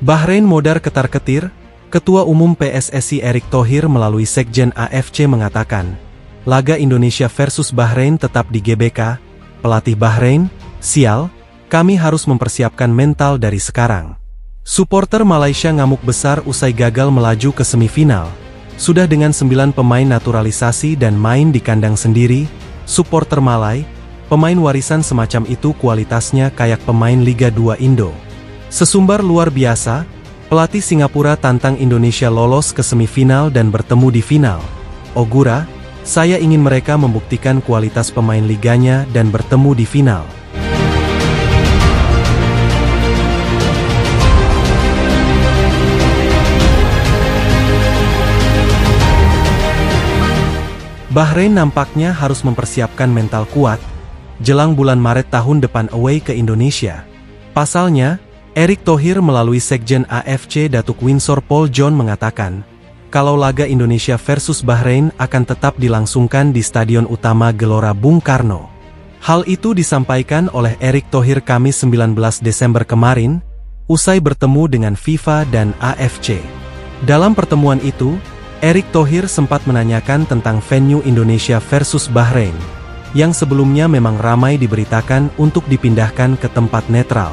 Bahrain modar ketar-ketir. Ketua Umum PSSI Erick Thohir melalui Sekjen AFC mengatakan, laga Indonesia versus Bahrain tetap di GBK. Pelatih Bahrain, sial, kami harus mempersiapkan mental dari sekarang. Suporter Malaysia ngamuk besar usai gagal melaju ke semifinal. Sudah dengan 9 pemain naturalisasi dan main di kandang sendiri, suporter Malai, pemain warisan semacam itu kualitasnya kayak pemain Liga 2 Indo. Sesumbar luar biasa, pelatih Singapura tantang Indonesia lolos ke semifinal dan bertemu di final. Ogura, saya ingin mereka membuktikan kualitas pemain liganya dan bertemu di final. Bahrain nampaknya harus mempersiapkan mental kuat jelang bulan Maret tahun depan away ke Indonesia. Pasalnya, Erick Thohir melalui Sekjen AFC Datuk Windsor Paul John mengatakan, kalau laga Indonesia versus Bahrain akan tetap dilangsungkan di Stadion Utama Gelora Bung Karno. Hal itu disampaikan oleh Erick Thohir Kamis 19 Desember kemarin, usai bertemu dengan FIFA dan AFC. Dalam pertemuan itu, Erick Thohir sempat menanyakan tentang venue Indonesia versus Bahrain, yang sebelumnya memang ramai diberitakan untuk dipindahkan ke tempat netral.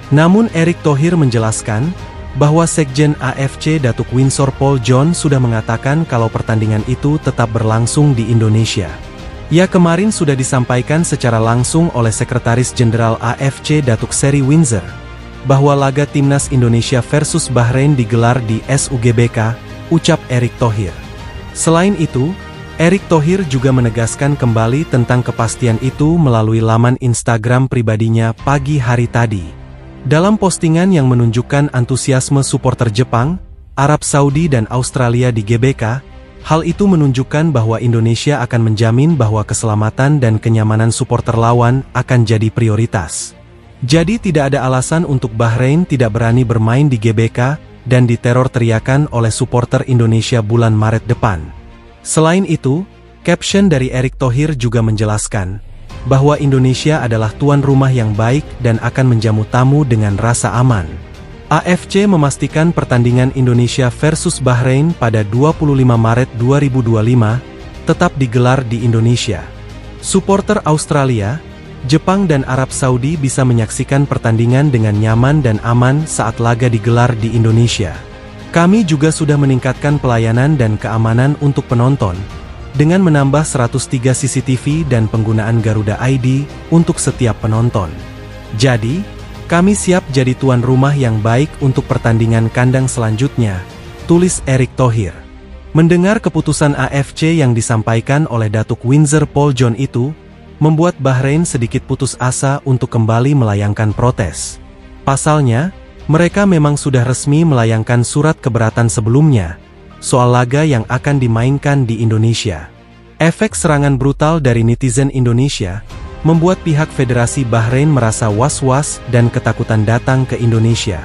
Namun Erick Thohir menjelaskan, bahwa Sekjen AFC Datuk Windsor Paul John sudah mengatakan kalau pertandingan itu tetap berlangsung di Indonesia. Ya kemarin sudah disampaikan secara langsung oleh Sekretaris Jenderal AFC Datuk Seri Windsor, bahwa laga Timnas Indonesia versus Bahrain digelar di SUGBK, ucap Erick Thohir. Selain itu, Erick Thohir juga menegaskan kembali tentang kepastian itu melalui laman Instagram pribadinya pagi hari tadi. Dalam postingan yang menunjukkan antusiasme suporter Jepang, Arab Saudi dan Australia di GBK, hal itu menunjukkan bahwa Indonesia akan menjamin bahwa keselamatan dan kenyamanan suporter lawan akan jadi prioritas. Jadi tidak ada alasan untuk Bahrain tidak berani bermain di GBK dan diteror teriakan oleh suporter Indonesia bulan Maret depan. Selain itu, caption dari Erick Thohir juga menjelaskan, bahwa Indonesia adalah tuan rumah yang baik dan akan menjamu tamu dengan rasa aman. AFC memastikan pertandingan Indonesia versus Bahrain pada 25 Maret 2025 tetap digelar di Indonesia. Suporter Australia, Jepang dan Arab Saudi bisa menyaksikan pertandingan dengan nyaman dan aman saat laga digelar di Indonesia. Kami juga sudah meningkatkan pelayanan dan keamanan untuk penonton, dengan menambah 103 CCTV dan penggunaan Garuda ID untuk setiap penonton. Jadi, kami siap jadi tuan rumah yang baik untuk pertandingan kandang selanjutnya, tulis Erick Thohir. Mendengar keputusan AFC yang disampaikan oleh Datuk Windsor Paul John itu, membuat Bahrain sedikit putus asa untuk kembali melayangkan protes. Pasalnya, mereka memang sudah resmi melayangkan surat keberatan sebelumnya, soal laga yang akan dimainkan di Indonesia. Efek serangan brutal dari netizen Indonesia, membuat pihak Federasi Bahrain merasa was-was dan ketakutan datang ke Indonesia.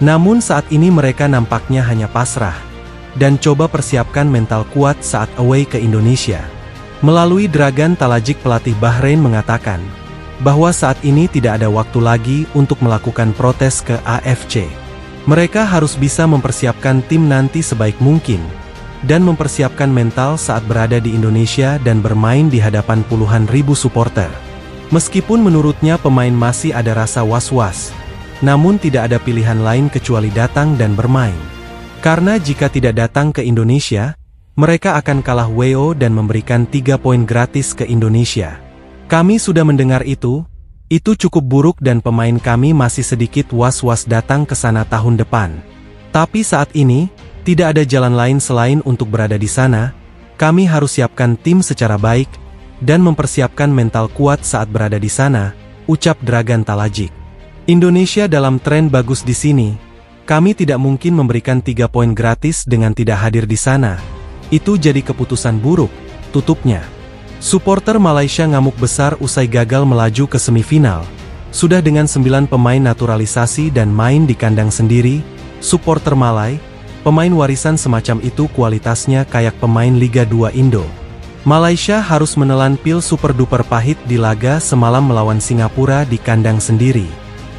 Namun saat ini mereka nampaknya hanya pasrah, dan coba persiapkan mental kuat saat away ke Indonesia. Melalui Dragan Talajik pelatih Bahrain mengatakan, bahwa saat ini tidak ada waktu lagi untuk melakukan protes ke AFC. Mereka harus bisa mempersiapkan tim nanti sebaik mungkin, dan mempersiapkan mental saat berada di Indonesia dan bermain di hadapan puluhan ribu suporter. Meskipun menurutnya pemain masih ada rasa was-was, namun tidak ada pilihan lain kecuali datang dan bermain. Karena jika tidak datang ke Indonesia, mereka akan kalah WO dan memberikan 3 poin gratis ke Indonesia. Kami sudah mendengar itu cukup buruk dan pemain kami masih sedikit was-was datang ke sana tahun depan. Tapi saat ini, tidak ada jalan lain selain untuk berada di sana. Kami harus siapkan tim secara baik, dan mempersiapkan mental kuat saat berada di sana, ucap Dragan Talajik. Indonesia dalam tren bagus di sini. Kami tidak mungkin memberikan 3 poin gratis dengan tidak hadir di sana. Itu jadi keputusan buruk, tutupnya. Suporter Malaysia ngamuk besar usai gagal melaju ke semifinal. Sudah dengan 9 pemain naturalisasi dan main di kandang sendiri, suporter Malai, pemain warisan semacam itu kualitasnya kayak pemain Liga 2 Indo. Malaysia harus menelan pil super duper pahit di laga semalam melawan Singapura di kandang sendiri.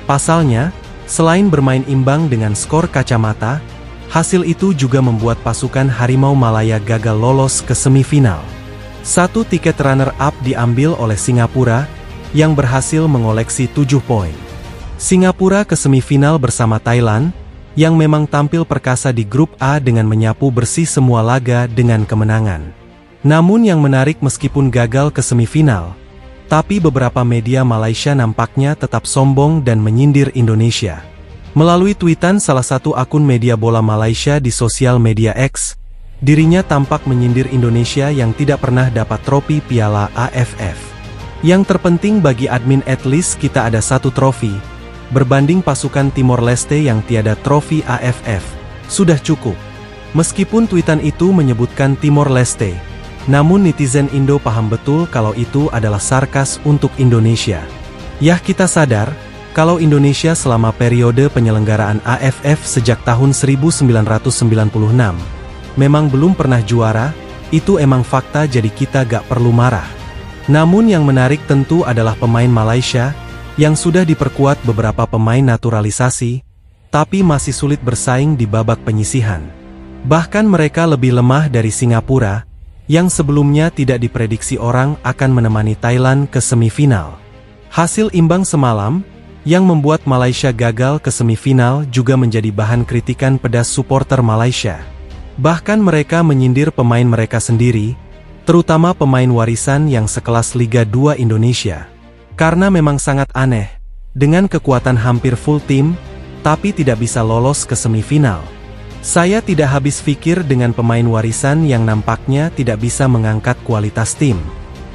Pasalnya, Selain bermain imbang dengan skor kacamata, hasil itu juga membuat pasukan Harimau Malaya gagal lolos ke semifinal. Satu tiket runner-up diambil oleh Singapura, yang berhasil mengoleksi 7 poin. Singapura ke semifinal bersama Thailand, yang memang tampil perkasa di grup A dengan menyapu bersih semua laga dengan kemenangan. Namun yang menarik meskipun gagal ke semifinal, tapi beberapa media Malaysia nampaknya tetap sombong dan menyindir Indonesia. Melalui tweetan salah satu akun media bola Malaysia di sosial media X, dirinya tampak menyindir Indonesia yang tidak pernah dapat trofi Piala AFF. Yang terpenting bagi admin at least kita ada satu trofi, berbanding pasukan Timor Leste yang tiada trofi AFF, sudah cukup. Meskipun tweetan itu menyebutkan Timor Leste, namun netizen Indo paham betul kalau itu adalah sarkas untuk Indonesia. Yah, kita sadar, kalau Indonesia selama periode penyelenggaraan AFF sejak tahun 1996, memang belum pernah juara, itu emang fakta jadi kita gak perlu marah. Namun yang menarik tentu adalah pemain Malaysia, yang sudah diperkuat beberapa pemain naturalisasi, tapi masih sulit bersaing di babak penyisihan. Bahkan mereka lebih lemah dari Singapura, yang sebelumnya tidak diprediksi orang akan menemani Thailand ke semifinal. Hasil imbang semalam, yang membuat Malaysia gagal ke semifinal juga menjadi bahan kritikan pedas supporter Malaysia. Bahkan mereka menyindir pemain mereka sendiri, terutama pemain warisan yang sekelas Liga 2 Indonesia. Karena memang sangat aneh, dengan kekuatan hampir full tim, tapi tidak bisa lolos ke semifinal. Saya tidak habis pikir dengan pemain warisan yang nampaknya tidak bisa mengangkat kualitas tim.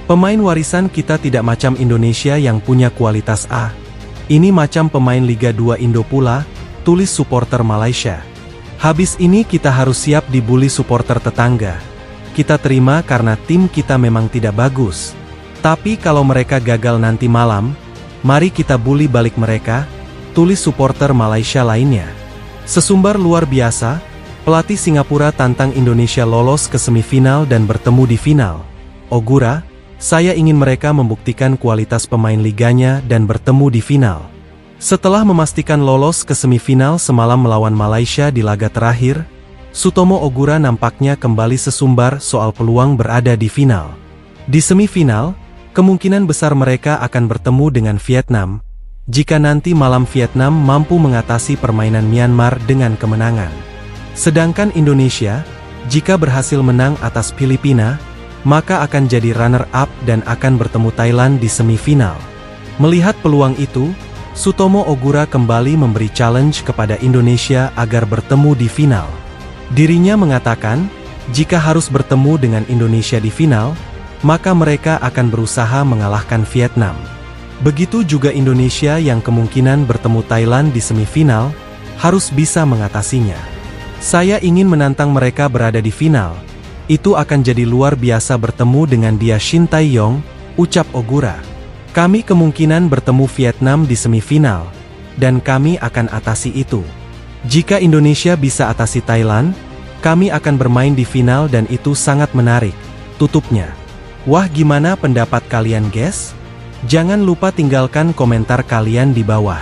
Pemain warisan kita tidak macam Indonesia yang punya kualitas A. Ini macam pemain Liga 2 Indo pula, tulis supporter Malaysia. Habis ini kita harus siap dibully supporter tetangga. Kita terima karena tim kita memang tidak bagus. Tapi kalau mereka gagal nanti malam, mari kita bully balik mereka, tulis supporter Malaysia lainnya. Sesumbar luar biasa, pelatih Singapura tantang Indonesia lolos ke semifinal dan bertemu di final. Ogura, saya ingin mereka membuktikan kualitas pemain liganya dan bertemu di final. Setelah memastikan lolos ke semifinal semalam melawan Malaysia di laga terakhir, Sutomo Ogura nampaknya kembali sesumbar soal peluang berada di final. Di semifinal, kemungkinan besar mereka akan bertemu dengan Vietnam, jika nanti malam Vietnam mampu mengatasi permainan Myanmar dengan kemenangan. Sedangkan Indonesia, jika berhasil menang atas Filipina, maka akan jadi runner-up dan akan bertemu Thailand di semifinal. Melihat peluang itu, Sutomo Ogura kembali memberi challenge kepada Indonesia agar bertemu di final. Dirinya mengatakan, jika harus bertemu dengan Indonesia di final, maka mereka akan berusaha mengalahkan Vietnam. Begitu juga Indonesia yang kemungkinan bertemu Thailand di semifinal, harus bisa mengatasinya. Saya ingin menantang mereka berada di final. Itu akan jadi luar biasa bertemu dengan dia Shin Tae-yong, ucap Ogura. Kami kemungkinan bertemu Vietnam di semifinal, dan kami akan atasi itu. Jika Indonesia bisa atasi Thailand, kami akan bermain di final dan itu sangat menarik, tutupnya. Wah, gimana pendapat kalian guys? Jangan lupa tinggalkan komentar kalian di bawah.